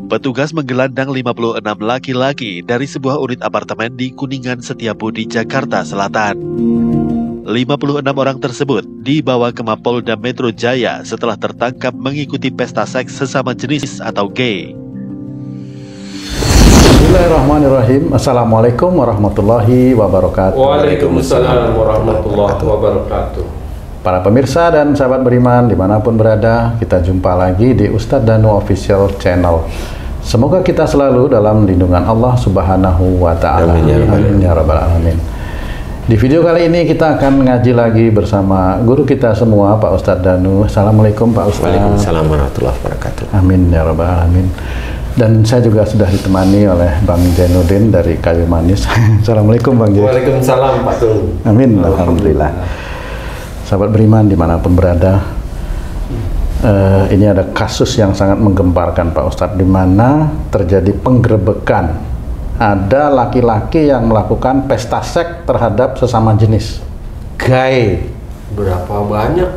Petugas menggelandang 56 laki-laki dari sebuah unit apartemen di Kuningan Setiabudi, Jakarta Selatan. 56 orang tersebut dibawa ke Mapolda Metro Jaya setelah tertangkap mengikuti pesta seks sesama jenis atau gay. Bismillahirrahmanirrahim. Assalamualaikum warahmatullahi wabarakatuh. Waalaikumsalam warahmatullahi wabarakatuh. Para pemirsa dan sahabat beriman dimanapun berada, kita jumpa lagi di Ustadz Danu Official Channel. Semoga kita selalu dalam lindungan Allah Subhanahu wa Ta'ala. Amin ya Rabbal Alamin. Di video kali ini kita akan ngaji lagi bersama guru kita semua, Pak Ustadz Danu. Assalamualaikum Pak Ustadz. Waalaikumsalam warahmatullahi wabarakatuh. Amin ya Rabbal Alamin. Dan saya juga sudah ditemani oleh Bang Jainuddin dari Kayu Manis. Assalamualaikum Bang Jain. Waalaikumsalam Pak Tung. Amin, alhamdulillah. Sahabat beriman dimanapun berada, ini ada kasus yang sangat menggemparkan Pak Ustadz, di mana terjadi penggerebekan. Ada laki-laki yang melakukan pesta seks terhadap sesama jenis, gay. Berapa banyak?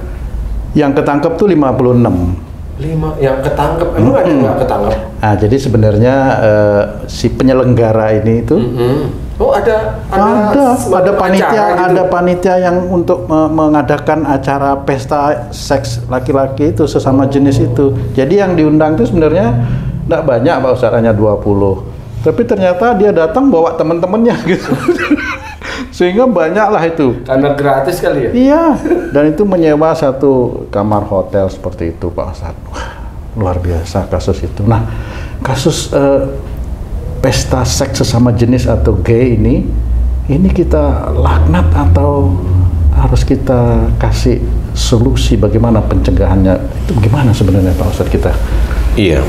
Yang ketangkep tuh 56. 5 yang ketangkep, emang ada nggak ketangkep? Nah, jadi sebenarnya si penyelenggara ini itu Oh ada panitia, gitu. ada panitia yang untuk mengadakan acara pesta seks laki-laki itu sesama jenis itu. Jadi yang diundang itu sebenarnya tidak banyak Pak Ustadz, hanya 20. Tapi ternyata dia datang bawa teman-temannya gitu. Sehingga banyaklah itu. Karena gratis kali ya? Iya, dan itu menyewa satu kamar hotel seperti itu Pak Ustadz. Wah, luar biasa kasus itu. Nah, kasus pesta seks sesama jenis atau gay ini kita laknat atau harus kita kasih solusi bagaimana pencegahannya? Itu bagaimana sebenarnya Pak Ustadz kita? Iya.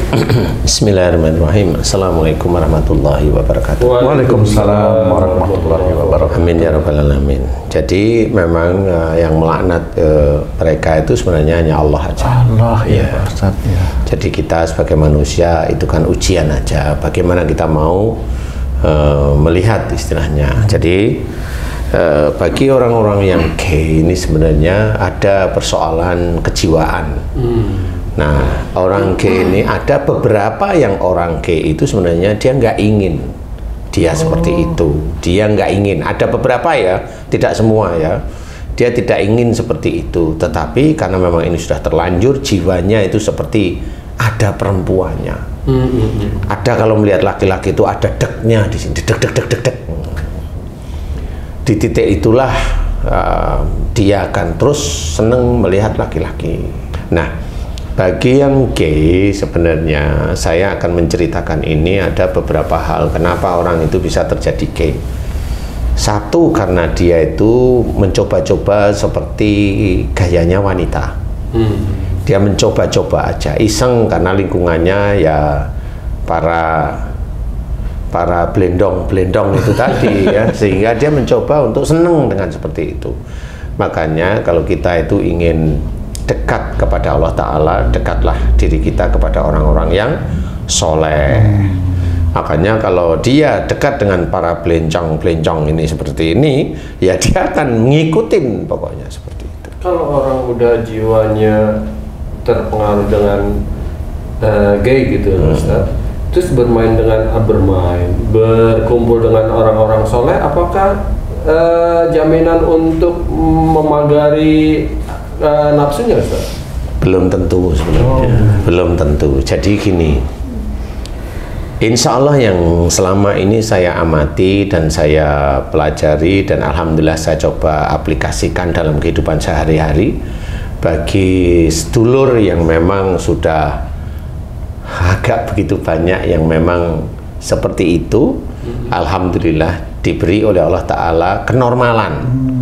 Bismillahirrahmanirrahim. Assalamualaikum warahmatullahi wabarakatuh. Waalaikumsalam warahmatullahi wabarakatuh. Amin ya rabbal alamin. Jadi memang yang melaknat mereka itu sebenarnya hanya Allah aja. Allah ya Pak Ustadz ya. Jadi kita sebagai manusia itu kan ujian aja. Bagaimana kita mau melihat istilahnya. Jadi bagi orang-orang yang gay ini sebenarnya ada persoalan kejiwaan. Nah, orang gay ini ada beberapa yang orang gay itu sebenarnya dia nggak ingin dia seperti itu. Dia nggak ingin. Ada beberapa ya, tidak semua ya. Dia tidak ingin seperti itu. Tetapi karena memang ini sudah terlanjur, jiwanya itu seperti ada perempuannya. Ada kalau melihat laki-laki itu ada deknya di sini, dek. Di titik itulah dia akan terus seneng melihat laki-laki. Nah, bagi yang gay sebenarnya saya akan menceritakan ini ada beberapa hal kenapa orang itu bisa terjadi gay. Satu, karena dia itu mencoba-coba seperti gayanya wanita. Dia mencoba-coba aja, iseng karena lingkungannya ya para blendong itu tadi ya, sehingga dia mencoba untuk seneng dengan seperti itu. Makanya kalau kita itu ingin dekat kepada Allah Ta'ala, dekatlah diri kita kepada orang-orang yang soleh. Makanya kalau dia dekat dengan para belencong ini seperti ini, ya dia akan ngikutin pokoknya seperti itu. Kalau orang udah jiwanya terpengaruh dengan gay gitu Ustaz, terus bermain berkumpul dengan orang-orang soleh, apakah jaminan untuk memagari nafsunya Ustaz? Belum tentu sebenarnya. Belum tentu. Jadi gini, insya Allah yang selama ini saya amati dan saya pelajari dan alhamdulillah saya coba aplikasikan dalam kehidupan sehari-hari, bagi sedulur yang memang sudah agak begitu banyak yang memang seperti itu, alhamdulillah diberi oleh Allah Ta'ala kenormalan.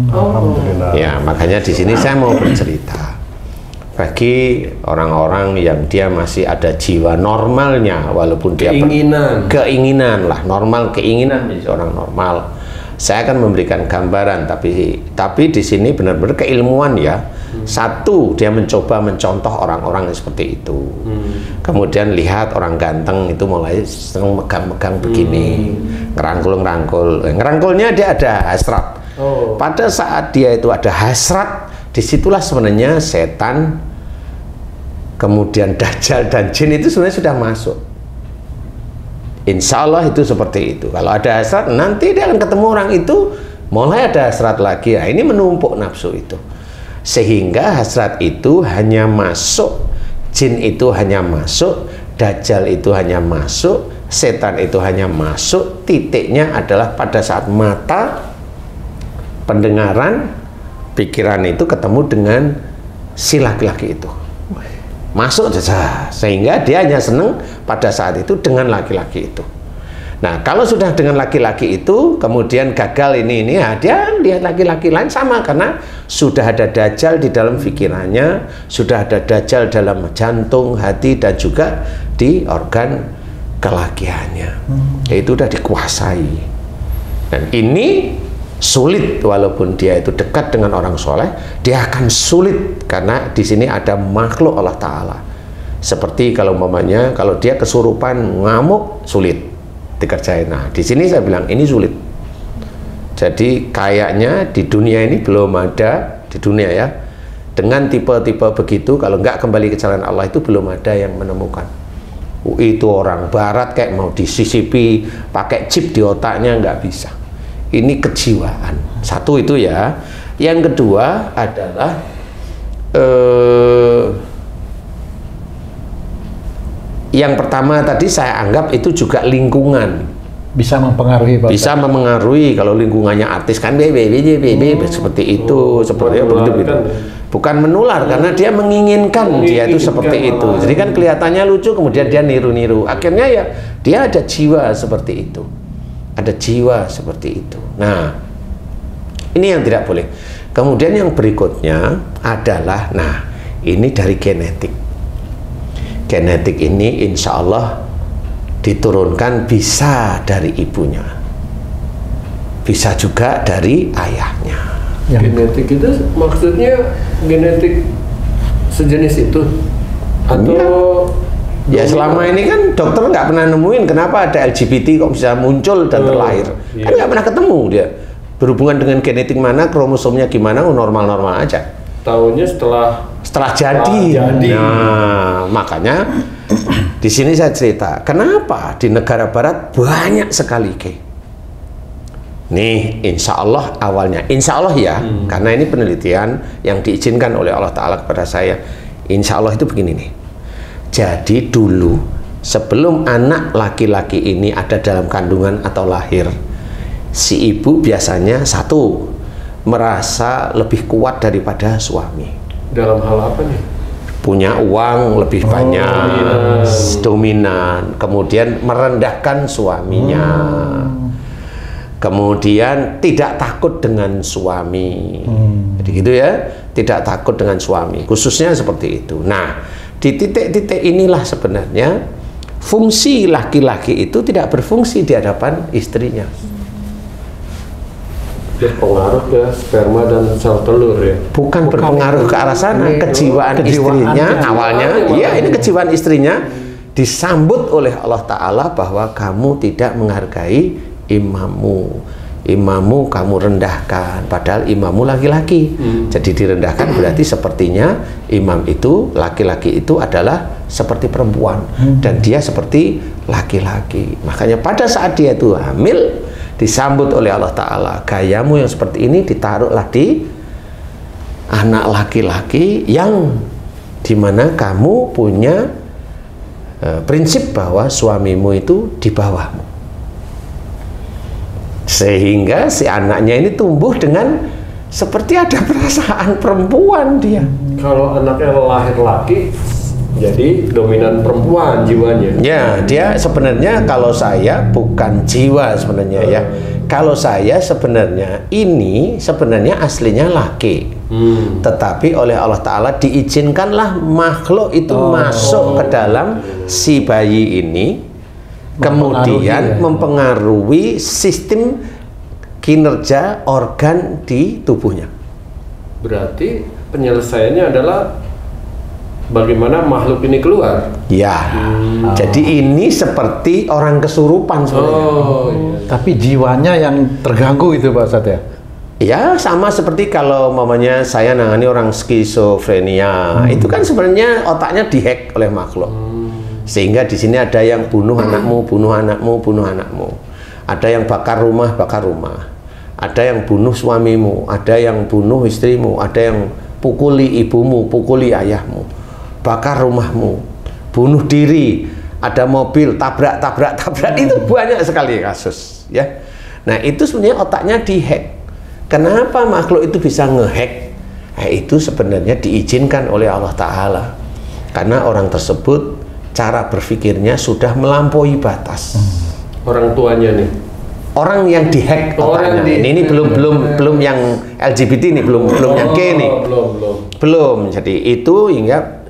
Alhamdulillah. Ya, makanya di sini saya mau bercerita bagi orang-orang yang dia masih ada jiwa normalnya, walaupun dia keinginan lah, normal keinginan menjadi orang normal. Saya akan memberikan gambaran, tapi di sini benar-benar keilmuan ya. Satu, dia mencoba mencontoh orang-orang yang seperti itu. Kemudian lihat orang ganteng itu mulai seneng megang-megang begini, ngerangkulnya dia ada hasrat. Pada saat dia itu ada hasrat, disitulah sebenarnya setan, kemudian dajjal dan jin itu sebenarnya sudah masuk. Insya Allah itu seperti itu. Kalau ada hasrat, nanti dia akan ketemu orang itu, mulai ada hasrat lagi. Nah, ini menumpuk nafsu itu. Sehingga hasrat itu hanya masuk, jin itu hanya masuk, dajjal itu hanya masuk, setan itu hanya masuk. Titiknya adalah pada saat mata, pendengaran, pikiran itu ketemu dengan si laki-laki itu. Masuk saja, sehingga dia hanya senang pada saat itu dengan laki-laki itu. Nah, kalau sudah dengan laki-laki itu kemudian gagal ini ya, dia lihat laki-laki lain sama, karena sudah ada dajjal di dalam pikirannya, sudah ada dajjal dalam jantung, hati, dan juga di organ kelakiannya. Itu sudah dikuasai. Dan ini sulit, walaupun dia itu dekat dengan orang soleh, dia akan sulit karena di sini ada makhluk Allah Ta'ala. Seperti kalau umpamanya kalau dia kesurupan ngamuk, sulit dikerjain. Nah, di sini saya bilang ini sulit. Jadi kayaknya di dunia ini belum ada, di dunia ya, dengan tipe-tipe begitu, kalau nggak kembali ke jalan Allah itu belum ada yang menemukan. Itu orang barat kayak mau disisipi pakai chip di otaknya, nggak bisa. Ini kejiwaan. Satu itu ya. Yang kedua adalah yang pertama tadi saya anggap itu juga lingkungan. Bisa mempengaruhi, Pak. Bisa mempengaruhi. Kalau lingkungannya artis kan seperti itu, seperti begitu. Bukan menular, karena dia menginginkan dia itu seperti itu. Jadi kan kelihatannya lucu, kemudian dia niru-niru. Akhirnya ya dia ada jiwa seperti itu. Ada jiwa seperti itu. Nah, ini yang tidak boleh. Kemudian yang berikutnya adalah, nah, ini dari genetik. Genetik ini insya Allah diturunkan bisa dari ibunya, bisa juga dari ayahnya. Genetik itu maksudnya genetik sejenis itu? Atau ya selama ini kan dokter nggak pernah nemuin kenapa ada LGBT kok bisa muncul dan terlahir. Kan nggak pernah ketemu dia. Berhubungan dengan genetik mana, kromosomnya gimana, normal-normal aja. Tahunya setelah jadi. Nah, makanya di sini saya cerita, kenapa di negara barat banyak sekali gay. Nih, insya Allah awalnya, insya Allah ya, karena ini penelitian yang diizinkan oleh Allah Ta'ala kepada saya. Insya Allah itu begini nih. Jadi dulu sebelum anak laki-laki ini ada dalam kandungan atau lahir, si ibu biasanya satu merasa lebih kuat daripada suami. Dalam hal apa nih? Punya uang lebih banyak, dominan, kemudian merendahkan suaminya, kemudian tidak takut dengan suami. Jadi gitu ya, tidak takut dengan suami, khususnya seperti itu. Nah, di titik-titik inilah sebenarnya fungsi laki-laki itu tidak berfungsi di hadapan istrinya. Berpengaruh ke sperma dan sel telur ya? Bukan berpengaruh ke arah sana, kejiwaan istrinya awalnya, iya ini kejiwaan istrinya disambut oleh Allah Ta'ala bahwa kamu tidak menghargai imammu kamu rendahkan, padahal imammu laki-laki. Jadi direndahkan berarti sepertinya imam itu, laki-laki itu adalah seperti perempuan dan dia seperti laki-laki. Makanya pada saat dia itu hamil, disambut oleh Allah Ta'ala, gayamu yang seperti ini ditaruhlah di anak laki-laki yang dimana kamu punya prinsip bahwa suamimu itu di bawahmu, sehingga si anaknya ini tumbuh dengan seperti ada perasaan perempuan dia. Kalau anaknya lahir laki, jadi dominan perempuan jiwanya. Ya, dia sebenarnya kalau saya bukan jiwa sebenarnya ya. Kalau saya sebenarnya ini sebenarnya aslinya laki. Tetapi oleh Allah Ta'ala diizinkanlah makhluk itu masuk ke dalam si bayi ini, kemudian mempengaruhi sistem kinerja organ di tubuhnya. Berarti penyelesaiannya adalah bagaimana makhluk ini keluar. Ya, jadi ini seperti orang kesurupan sebenarnya. Iya. Tapi jiwanya yang terganggu itu Pak Ustadz ya? Ya, sama seperti kalau mamanya saya nangani orang skizofrenia, itu kan sebenarnya otaknya dihack oleh makhluk. Sehingga di sini ada yang bunuh anakmu, bunuh anakmu, bunuh anakmu. Ada yang bakar rumah, bakar rumah. Ada yang bunuh suamimu, ada yang bunuh istrimu, ada yang pukuli ibumu, pukuli ayahmu, bakar rumahmu, bunuh diri, ada mobil tabrak, itu banyak sekali kasus, ya. Nah, itu sebenarnya otaknya dihack. Kenapa makhluk itu bisa ngehack? Nah, itu sebenarnya diizinkan oleh Allah Ta'ala. Karena orang tersebut cara berpikirnya sudah melampaui batas. Orang tuanya nih. Orang yang dihack otaknya. Ini belum yang LGBT nih, belum yang G nih. Belum. Jadi itu hingga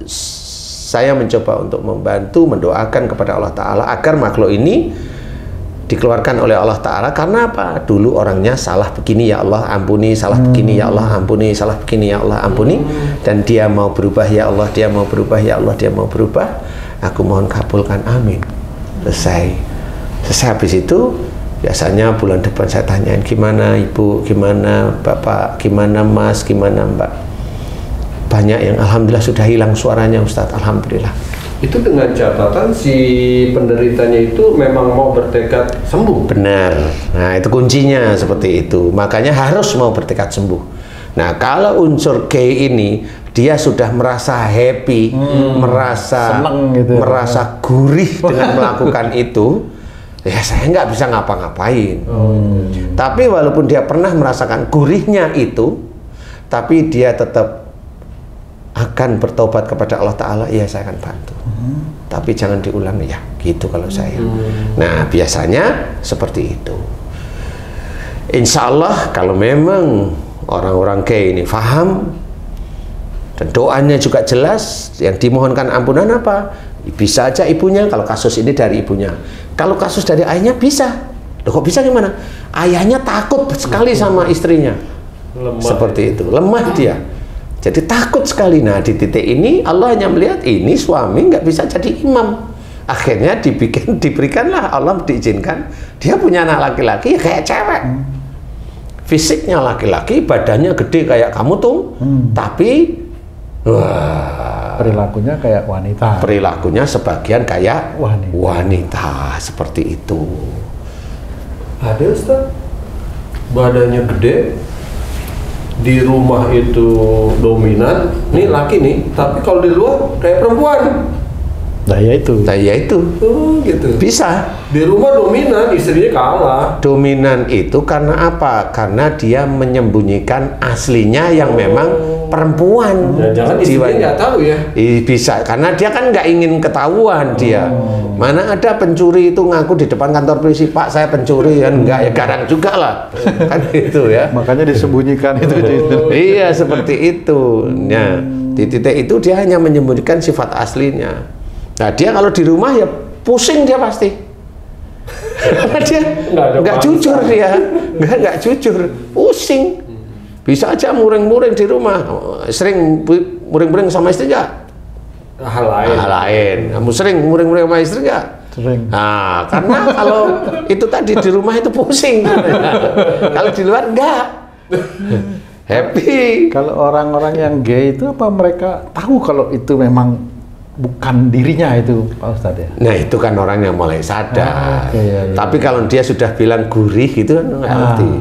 saya mencoba untuk membantu mendoakan kepada Allah Ta'ala agar makhluk ini dikeluarkan oleh Allah Ta'ala. Karena apa? Dulu orangnya salah begini, ya Allah ampuni, salah begini, ya Allah ampuni, salah begini, ya Allah ampuni, dan dia mau berubah, ya Allah, dia mau berubah, ya Allah, dia mau berubah, aku mohon kabulkan, amin. Selesai habis itu biasanya bulan depan saya tanyain, gimana ibu, gimana bapak, gimana mas, gimana mbak. Banyak yang alhamdulillah sudah hilang suaranya Ustadz, alhamdulillah. Itu dengan catatan si penderitanya itu memang mau bertekad sembuh. Benar. Nah, itu kuncinya seperti itu. Makanya harus mau bertekad sembuh. Nah, kalau unsur K ini dia sudah merasa happy, merasa seneng gitu, merasa gurih dengan melakukan itu, ya saya nggak bisa ngapa-ngapain. Tapi walaupun dia pernah merasakan gurihnya itu, tapi dia tetap akan bertobat kepada Allah Ta'ala, ya saya akan bantu. Tapi jangan diulang, ya gitu kalau saya. Nah, biasanya seperti itu. Insya Allah kalau memang orang-orang kayak ini paham dan doanya juga jelas, yang dimohonkan ampunan apa? Bisa aja ibunya, kalau kasus ini dari ibunya. Kalau kasus dari ayahnya bisa. Loh, kok bisa gimana? Ayahnya takut sekali sama istrinya. Lemah. Seperti itu, lemah dia. Jadi takut sekali. Nah, di titik ini Allah hanya melihat ini suami nggak bisa jadi imam. Akhirnya diberikanlah, Allah diizinkan dia punya anak laki-laki ya kayak cewek. Fisiknya laki-laki, badannya gede kayak kamu tuh, tapi wah, perilakunya kayak wanita. Perilakunya sebagian kayak wanita seperti itu. Ada Ustaz, badannya gede, di rumah itu dominan, nih laki nih, tapi kalau di luar kayak perempuan. Nah ya itu. Gitu. Bisa. Di rumah dominan, istrinya kalah. Dominan itu karena apa? Karena dia menyembunyikan aslinya yang memang perempuan. Jangan istrinya nggak tahu ya? Bisa, karena dia kan nggak ingin ketahuan dia. Mana ada pencuri itu ngaku di depan kantor polisi, Pak saya pencuri, kan enggak ya, garang juga lah. Kan itu ya. Makanya disembunyikan itu. Iya seperti itu. Nah, di titik itu dia hanya menyembunyikan sifat aslinya. Nah, dia kalau di rumah ya pusing dia pasti. Karena dia nggak jujur dia, nggak jujur, pusing. Bisa aja muring-muring di rumah, sering muring-muring sama istri nggak? Hal lain. Kamu sering muring-muring sama istri nggak? Sering. Nah, karena kalau itu tadi di rumah itu pusing. Kalau di luar enggak. Happy. Kalau orang-orang yang gay itu apa mereka tahu kalau itu memang bukan dirinya itu Pak Ustadz ya? Nah itu kan orang yang mulai sadar. Iya. Tapi kalau dia sudah bilang gurih gitu kan nggak ngerti.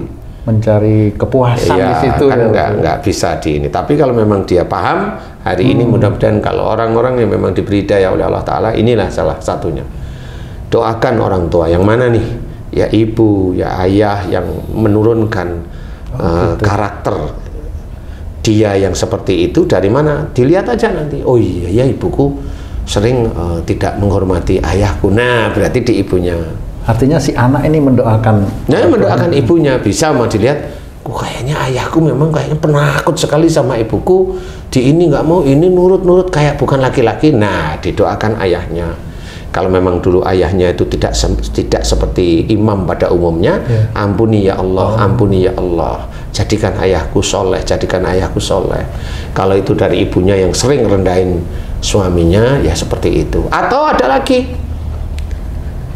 Mencari kepuasan di situ kan nggak bisa di ini. Tapi kalau memang dia paham hari ini, mudah-mudahan kalau orang-orang yang memang diberi hidayah oleh Allah Ta'ala, inilah salah satunya. Doakan orang tua yang mana nih? Ya ibu, ya ayah yang menurunkan karakter dia yang seperti itu dari mana? Dilihat aja nanti. Oh iya ya ibuku sering tidak menghormati ayahku. Nah berarti di ibunya. Artinya si anak ini mendoakan. Nah mendoakan ibunya, bisa mau dilihat. Kayaknya ayahku memang kayaknya penakut sekali sama ibuku. Di ini nggak mau, ini nurut-nurut kayak bukan laki-laki. Nah didoakan ayahnya. Kalau memang dulu ayahnya itu tidak seperti imam pada umumnya, ampuni ya Allah, ampuni ya Allah. Jadikan ayahku soleh, jadikan ayahku soleh. Kalau itu dari ibunya yang sering rendahin suaminya, ya seperti itu. Atau ada lagi,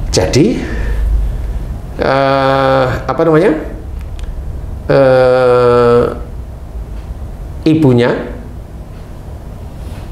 jadi apa namanya, ibunya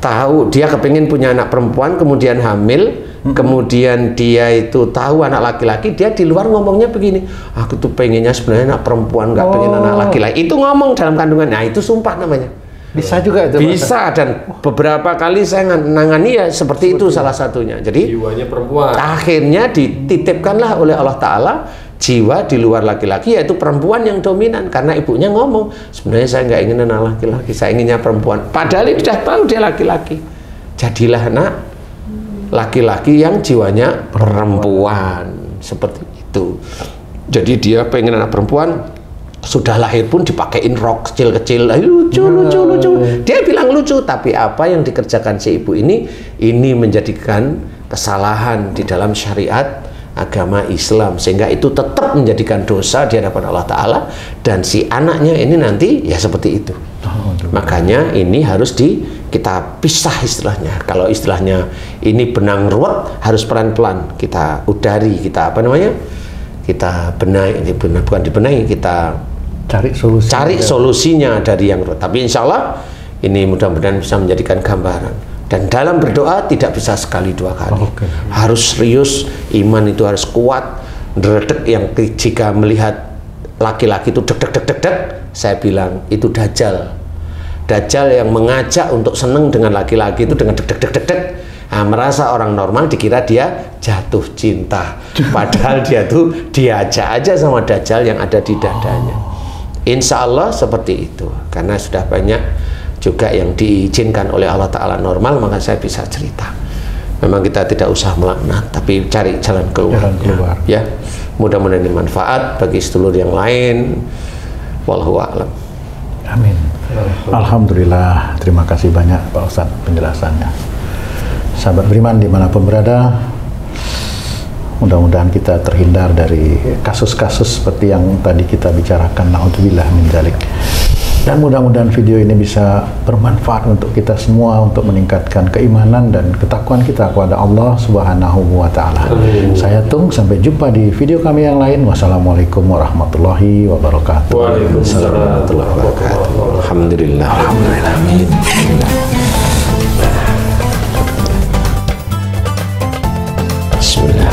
tahu dia kepingin punya anak perempuan, kemudian hamil, kemudian dia itu tahu anak laki-laki, dia di luar ngomongnya begini, aku tuh pengennya sebenarnya anak perempuan, nggak pengen anak laki-laki. Itu ngomong dalam kandungan, nah itu sumpah namanya. Bisa juga itu. Bisa, dan beberapa kali saya nangani ya seperti itu salah satunya. Jadi Jiwanya perempuan. akhirnya dititipkanlah oleh Allah Ta'ala jiwa di luar laki-laki, yaitu perempuan yang dominan, karena ibunya ngomong sebenarnya saya nggak ingin anak laki-laki, saya inginnya perempuan, padahal dia sudah tahu dia laki-laki. Jadilah anak laki-laki yang jiwanya perempuan, seperti itu. Jadi dia pengen anak perempuan, sudah lahir pun dipakein rok kecil-kecil, lucu. Dia bilang lucu, tapi apa yang dikerjakan si ibu ini menjadikan kesalahan di dalam syariat agama Islam, sehingga itu tetap menjadikan dosa di hadapan Allah Ta'ala, dan si anaknya ini nanti ya seperti itu. Makanya ini harus kita pisah istilahnya. Kalau istilahnya ini benang ruwet, harus pelan-pelan kita udari, kita kita benahi, bukan dibenahi, kita cari solusinya dari yang ruwet. Tapi insya Allah ini mudah-mudahan bisa menjadikan gambaran. Dan dalam berdoa tidak bisa sekali dua kali, harus serius, iman itu harus kuat, dredeg. Yang jika melihat laki-laki itu deg, saya bilang itu dajjal yang mengajak untuk seneng dengan laki-laki itu dengan deg. Nah, merasa orang normal dikira dia jatuh cinta, padahal dia tuh diajak aja sama dajjal yang ada di dadanya. Insya Allah seperti itu, karena sudah banyak juga yang diizinkan oleh Allah Ta'ala normal, maka saya bisa cerita. Memang kita tidak usah melaknat, tapi cari jalan keluar. Ya, mudah-mudahan ini manfaat bagi sedulur yang lain. Wallahu a'lam. Amin. Alhamdulillah, terima kasih banyak Pak Ustadz penjelasannya. Sahabat beriman dimanapun berada, mudah-mudahan kita terhindar dari kasus-kasus seperti yang tadi kita bicarakan. Na'udzubillah min dzalik. Dan mudah-mudahan video ini bisa bermanfaat untuk kita semua, untuk meningkatkan keimanan dan ketakwaan kita kepada Allah Subhanahu wa Ta'ala. Saya Tung, sampai jumpa di video kami yang lain. Wassalamualaikum warahmatullahi wabarakatuh. Waalaikumsalam warahmatullahi wabarakatuh. Alhamdulillah. Amin. Bismillah.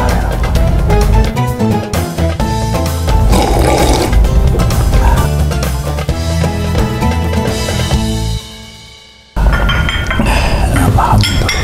Alhamdulillah.